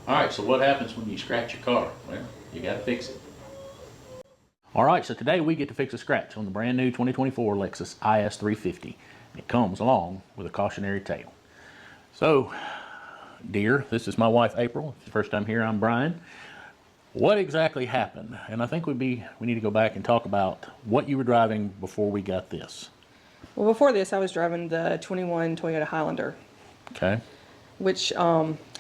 All right, so what happens when you scratch your car? Well, you got to fix it. All right, so today we get to fix a scratch on the brand new 2024 Lexus IS350. It comes along with a cautionary tale. So, dear, this is my wife April. It's the first time here. I'm Brian. What exactly happened? And I think we need to go back and talk about what you were driving before we got this. Well, before this, I was driving the 21 Toyota Highlander. Okay. Which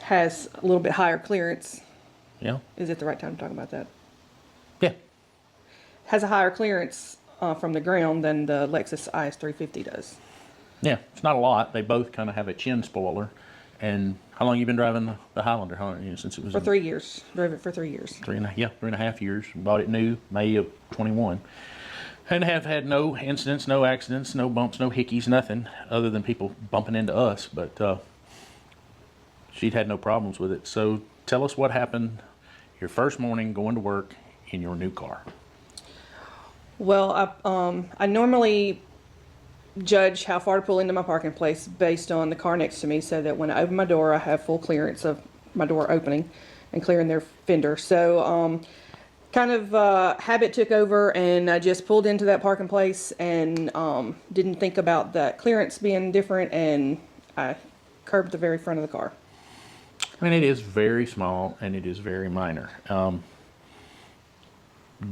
has a little bit higher clearance. Yeah. Is it the right time to talk about that? Yeah. Has a higher clearance from the ground than the Lexus IS350 does. Yeah, it's not a lot. They both kind of have a chin spoiler. And how long you been driving the Highlander? Since it was for 3 years. Drove it for 3 years. 3.5 years. Bought it new, May of 21. And have had no incidents, no accidents, no bumps, no hickeys, nothing other than people bumping into us. But she'd had no problems with it. So tell us what happened your first morning going to work in your new car. Well, I normally judge how far to pull into my parking place based on the car next to me, so that when I open my door, I have full clearance of my door opening and clearing their fender. So kind of habit took over, and I just pulled into that parking place and didn't think about that clearance being different, and I curbed the very front of the car. I mean, it is very small and it is very minor.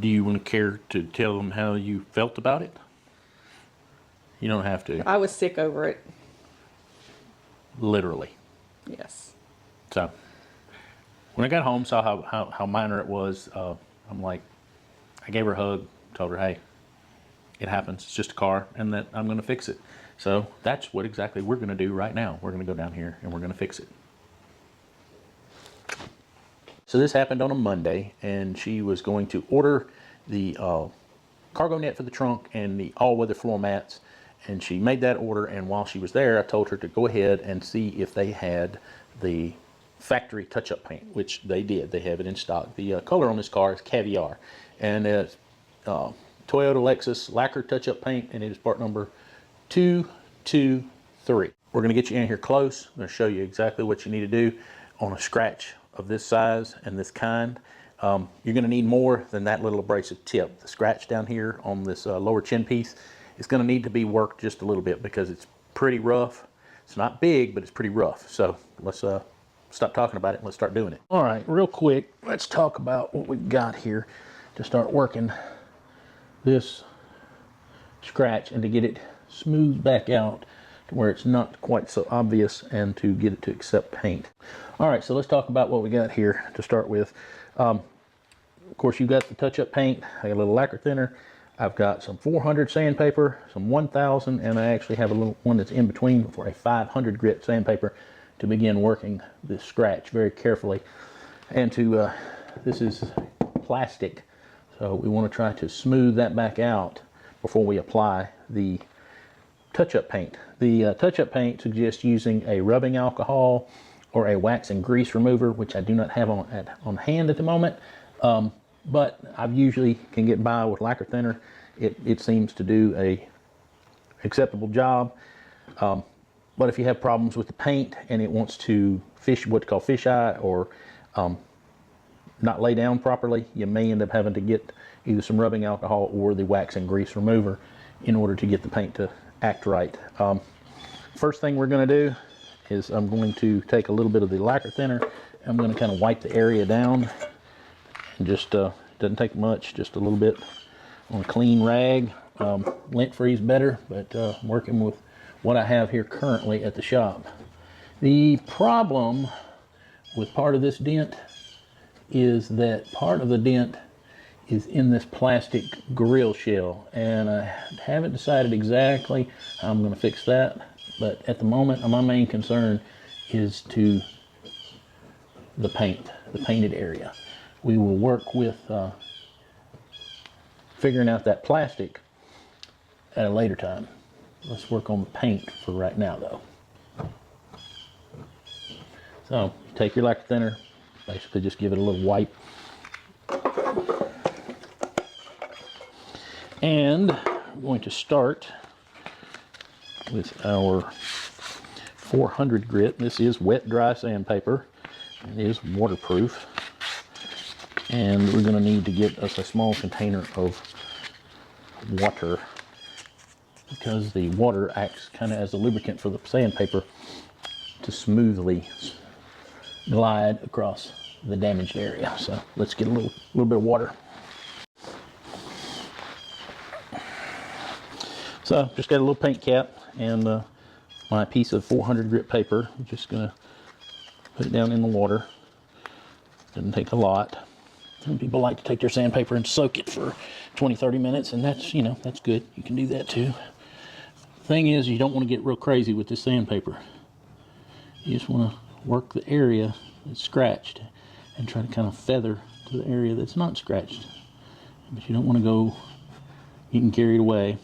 Do you want to care to tell them how you felt about it? You don't have to. I was sick over it. Literally. Yes. So, when I got home, saw how minor it was, I'm like, I gave her a hug, told her, hey, it happens, it's just a car, and that I'm going to fix it. So, that's what exactly we're going to do right now. We're going to go down here and we're going to fix it. So this happened on a Monday, and she was going to order the cargo net for the trunk and the all-weather floor mats, and she made that order. And while she was there, I told her to go ahead and see if they had the factory touch-up paint, which they did. They have it in stock. The color on this car is caviar, and it's Toyota Lexus lacquer touch-up paint, and it is part number 223. We're going to get you in here close. I'm going to show you exactly what you need to do on a scratch of this size and this kind. You're going to need more than that little abrasive tip. The scratch down here on this lower chin piece is going to need to be worked just a little bit because it's pretty rough. It's not big, but it's pretty rough. So let's stop talking about it and let's start doing it. All right, real quick, let's talk about what we've got here to start working this scratch and to get it smoothed back out to where it's not quite so obvious, and to get it to accept paint. All right, so let's talk about what we got here to start with. Of course, you've got the touch-up paint. I got a little lacquer thinner. I've got some 400 sandpaper, some 1000, and I actually have a little one that's in between for a 500 grit sandpaper to begin working this scratch very carefully. And to this is plastic, so we want to try to smooth that back out before we apply the touch-up paint. The touch-up paint suggests using a rubbing alcohol or a wax and grease remover, which I do not have on hand at the moment, but I usually can get by with lacquer thinner. It seems to do a acceptable job, but if you have problems with the paint and it wants to what's called fisheye, or not lay down properly, you may end up having to get either some rubbing alcohol or the wax and grease remover in order to get the paint to act right. First thing we're going to do is I'm going to take a little bit of the lacquer thinner. I'm going to kind of wipe the area down, and just doesn't take much, just a little bit on a clean rag. Lint free is better, but I'm working with what I have here currently at the shop. The problem with part of this dent is that part of the dent is in this plastic grill shell, and I haven't decided exactly how I'm going to fix that. But at the moment, my main concern is to the painted area. We will work with figuring out that plastic at a later time. Let's work on the paint for right now, though. So, take your lacquer thinner, basically just give it a little wipe. And I'm going to start with our 400 grit. This is wet dry sandpaper. It is waterproof. And we're going to need to get us a small container of water, because the water acts kind of as a lubricant for the sandpaper to smoothly glide across the damaged area. So let's get a little bit of water. So just got a little paint cap and my piece of 400 grit paper. I'm just gonna put it down in the water. Doesn't take a lot. Some people like to take their sandpaper and soak it for 20-30 minutes, and that's, you know, that's good. You can do that too. Thing is, you don't want to get real crazy with this sandpaper. You just want to work the area that's scratched and try to kind of feather to the area that's not scratched. But you don't want to go getting carried away.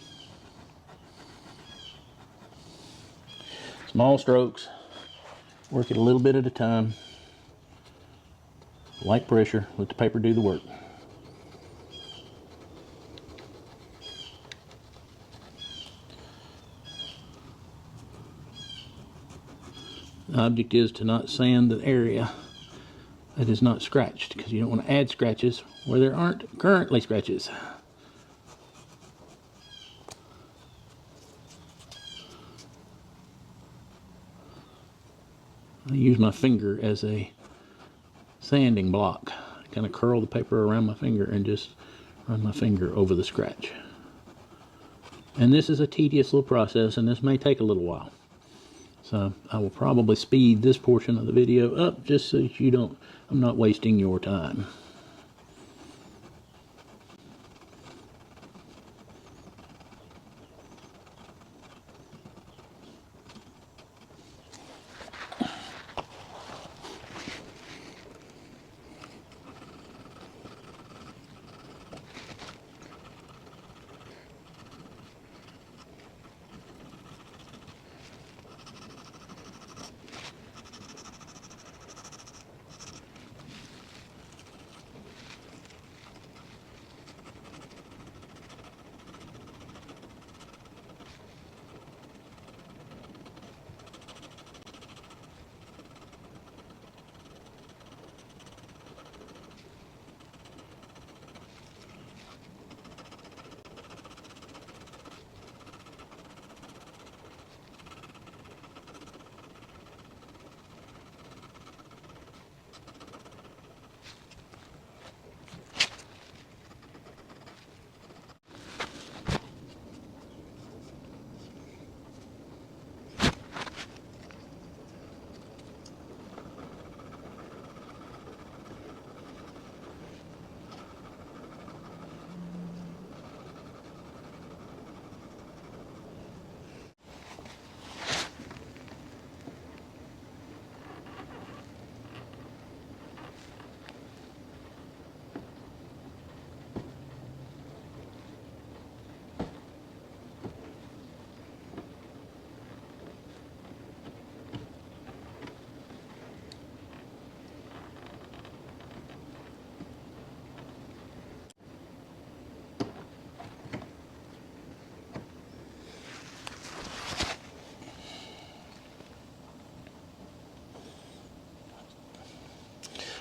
Small strokes, work it a little bit at a time. Light pressure, let the paper do the work. The object is to not sand the area that is not scratched, because you don't want to add scratches where there aren't currently scratches. I use my finger as a sanding block. I kind of curl the paper around my finger and just run my finger over the scratch. And this is a tedious little process, and this may take a little while. So I will probably speed this portion of the video up just so that I'm not wasting your time.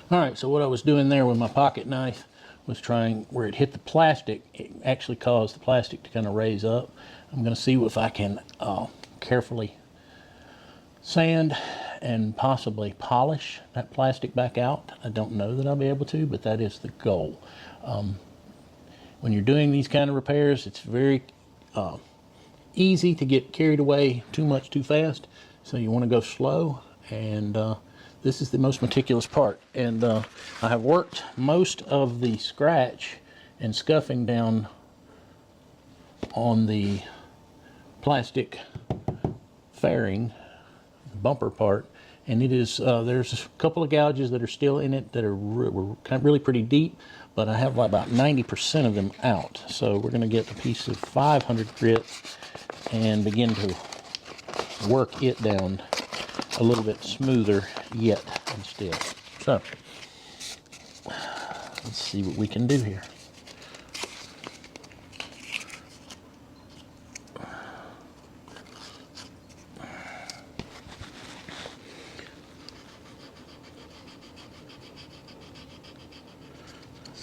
Alright, so what I was doing there with my pocket knife was trying, where it hit the plastic, it actually caused the plastic to kind of raise up. I'm going to see if I can carefully sand and possibly polish that plastic back out. I don't know that I'll be able to, but that is the goal. When you're doing these kind of repairs, it's very easy to get carried away too much too fast, so you want to go slow, and this is the most meticulous part. And I have worked most of the scratch and scuffing down on the plastic fairing, the bumper part, and it is there's a couple of gouges that are still in it that are really pretty deep, but I have about 90% of them out. So we're going to get a piece of 500 grit and begin to work it down a little bit smoother yet instead. So let's see what we can do here.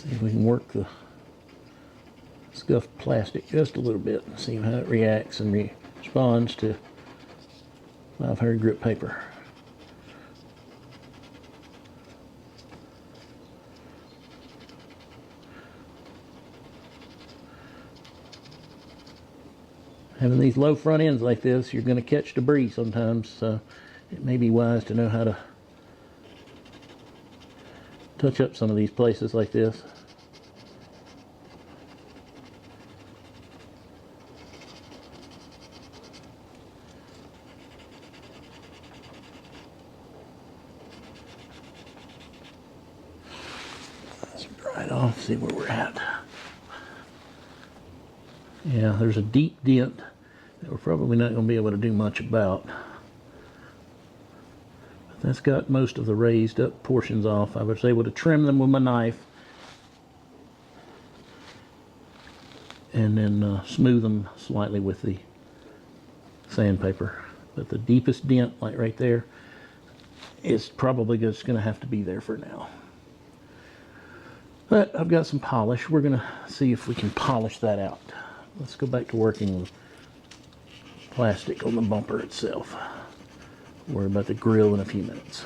See if we can work the scuffed plastic just a little bit and see how it reacts and responds to 500 grit paper. Having these low front ends like this, you're going to catch debris sometimes, so it may be wise to know how to touch up some of these places like this. Let's dry it off, see where we're at. Yeah, there's a deep dent that we're probably not going to be able to do much about. But that's got most of the raised up portions off. I was able to trim them with my knife and then smooth them slightly with the sandpaper. But the deepest dent, like right there, is probably just going to have to be there for now. But I've got some polish. We're going to see if we can polish that out. Let's go back to working with plastic on the bumper itself. Worry about the grill in a few minutes.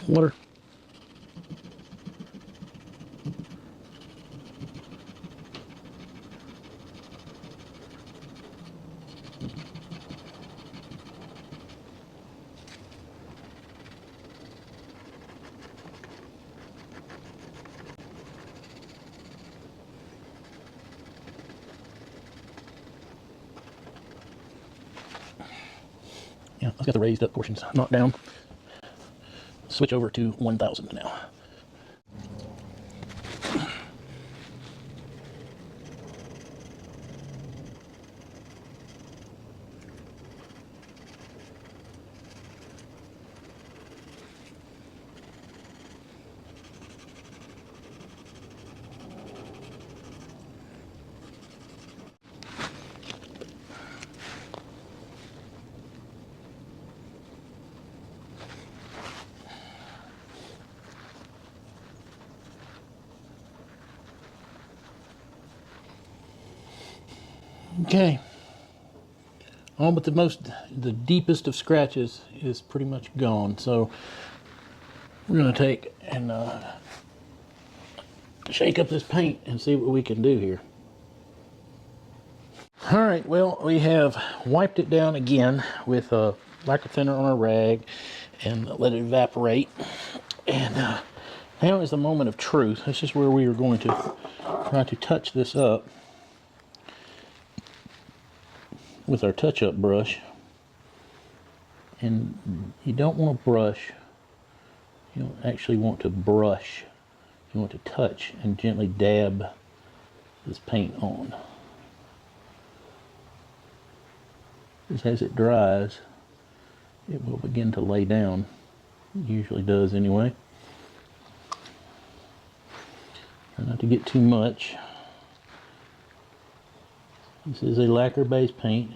Water. Yeah, I've got the raised up portions knocked down. Switch over to 1000 now. Okay, all but the deepest of scratches is pretty much gone. So we're going to take and shake up this paint and see what we can do here. All right, well, we have wiped it down again with a lacquer thinner on a rag and let it evaporate. And now is the moment of truth. This is where we are going to try to touch this up with our touch-up brush. And you don't want to brush, you don't actually want to brush, you want to touch and gently dab this paint on. Just as it dries, it will begin to lay down. It usually does anyway. Try not to get too much. This is a lacquer-based paint.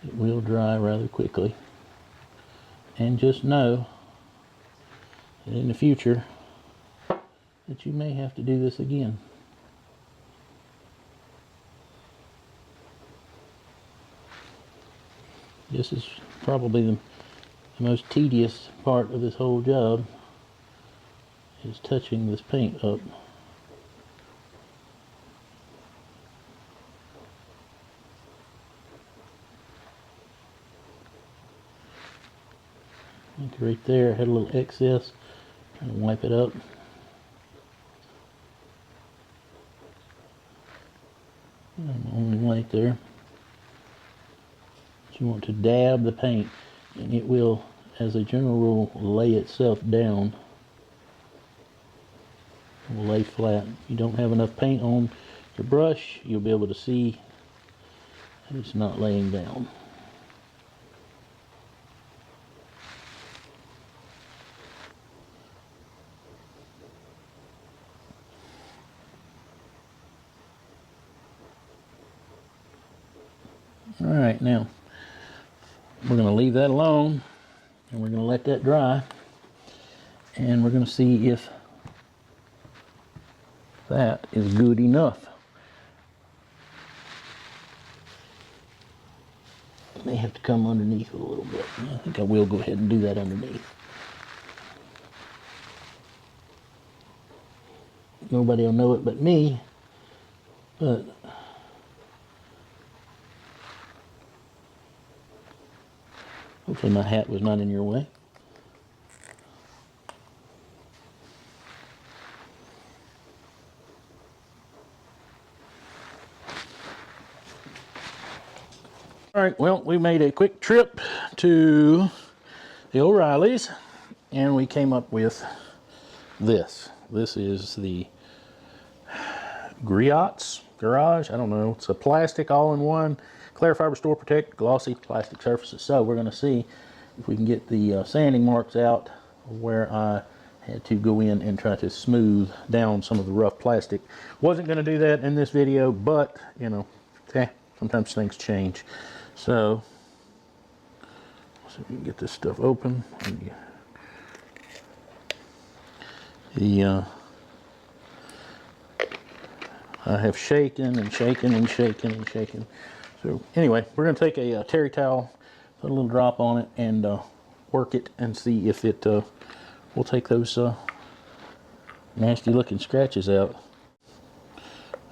It will dry rather quickly. And just know that in the future that you may have to do this again. This is probably the most tedious part of this whole job, is touching this paint up. Right there, I had a little excess. Try to wipe it up. I'm only right there. But you want to dab the paint, and it will, as a general rule, lay itself down. It will lay flat. If you don't have enough paint on your brush, you'll be able to see that it's not laying down. Alright, now we're going to leave that alone And we're going to let that dry. And we're going to see if that is good enough. It may have to come underneath a little bit. I think I will go ahead and do that underneath. Nobody will know it but me, but hopefully my hat was not in your way. All right, well, we made a quick trip to the O'Reilly's and we came up with this. This is the Griot's Garage. I don't know. It's a plastic all-in-one clear fiber store protect glossy plastic surfaces. So we're going to see if we can get the sanding marks out where I had to go in and try to smooth down some of the rough plastic. Wasn't going to do that in this video, but you know, sometimes things change. So let's see if we can get this stuff open. I have shaken and shaken and shaken and shaken. So anyway, we're going to take a terry towel, put a little drop on it, and work it and see if it will take those nasty looking scratches out.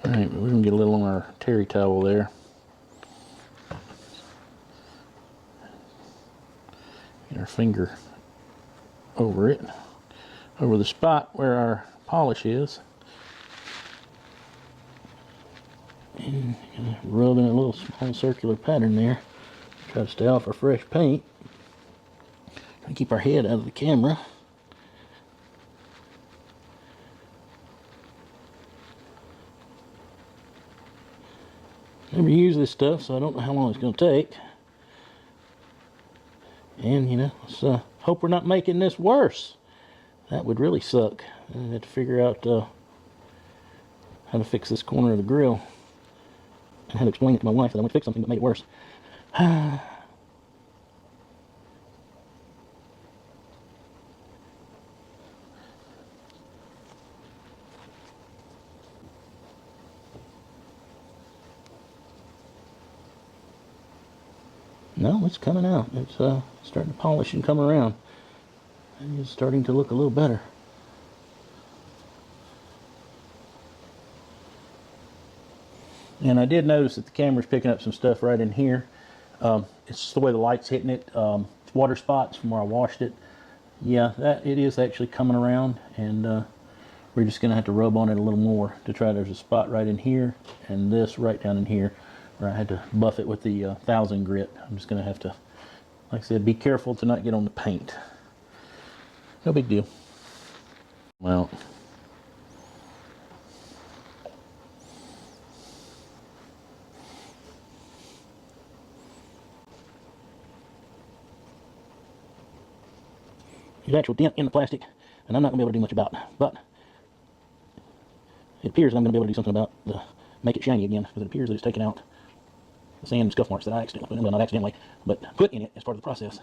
All right, we're going to get a little on our terry towel there. Get our finger over it, over the spot where our polish is. And rub in a little small circular pattern there. Try to stay off our fresh paint. Try to keep our head out of the camera. Never use this stuff, so I don't know how long it's going to take. And you know, let's hope we're not making this worse. That would really suck. I have to figure out how to fix this corner of the grill. I had to explain it to my wife that I went to fix something but made it worse. No, it's coming out. It's starting to polish and come around. And it's starting to look a little better. And I did notice that the camera's picking up some stuff right in here. It's just the way the light's hitting it. Water spots from where I washed it. Yeah, that it is actually coming around, and we're just going to have to rub on it a little more to try. There's a spot right in here, and this right down in here, where I had to buff it with the 1000 grit. I'm just going to have to, like I said, be careful to not get on the paint. No big deal. Well, there's actual dent in the plastic, and I'm not going to be able to do much about it. But it appears I'm going to be able to do something about make it shiny again, because it appears that it's taken out the sand and scuff marks that I accidentally put in. Well, not accidentally, but put in it as part of the process.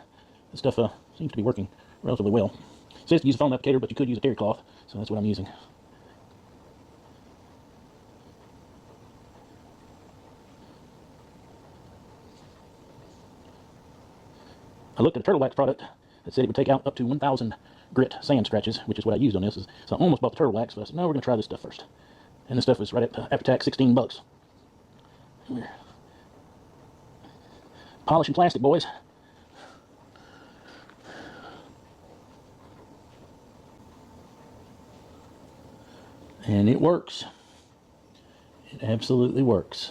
This stuff seems to be working relatively well. It says to use a foam applicator, but you could use a terry cloth, so that's what I'm using. I looked at a Turtle Wax product that said it would take out up to 1000 grit sand scratches, which is what I used on this. So I almost bought the Turtle Wax, but I said, no, we're going to try this stuff first. And this stuff was right at, after tax, 16 bucks. Polishing plastic, boys. And it works. It absolutely works.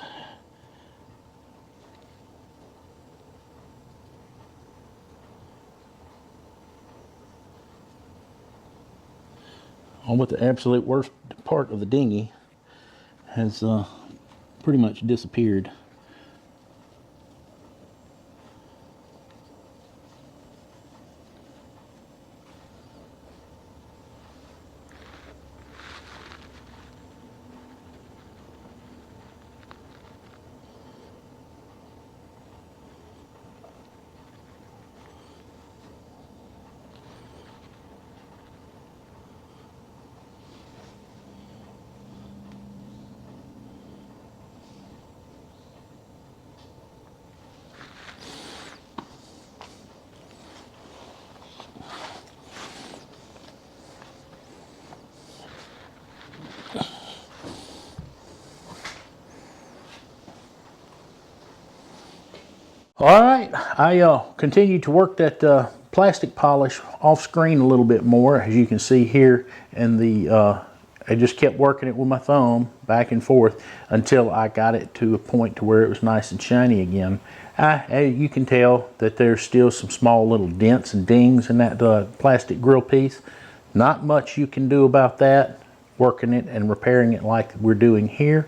All but the absolute worst part of the dinghy has pretty much disappeared. All right, I continued to work that plastic polish off screen a little bit more, as you can see here, and I just kept working it with my thumb back and forth until I got it to a point to where it was nice and shiny again. You can tell that there's still some small little dents and dings in that plastic grill piece. Not much you can do about that, working it and repairing it like we're doing here,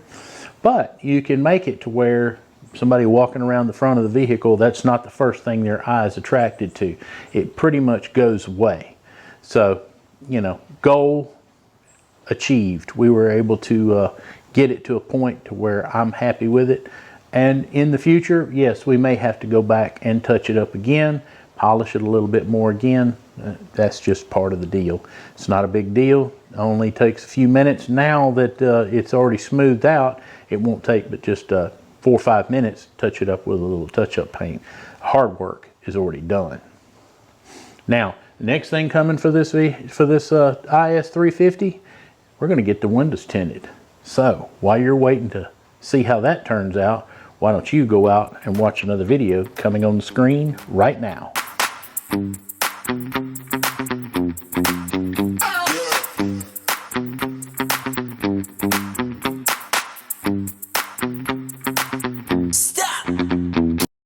but you can make it to where somebody walking around the front of the vehicle, that's not the first thing their eye is attracted to. It pretty much goes away. So, you know, goal achieved. We were able to get it to a point to where I'm happy with it. And in the future, yes, we may have to go back and touch it up again, polish it a little bit more again. That's just part of the deal. It's not a big deal. It only takes a few minutes. Now that it's already smoothed out, it won't take but just 4 or 5 minutes to touch it up with a little touch-up paint. Hard work is already done. Now, the next thing coming for this IS350, we're going to get the windows tinted. So, while you're waiting to see how that turns out, why don't you go out and watch another video coming on the screen right now.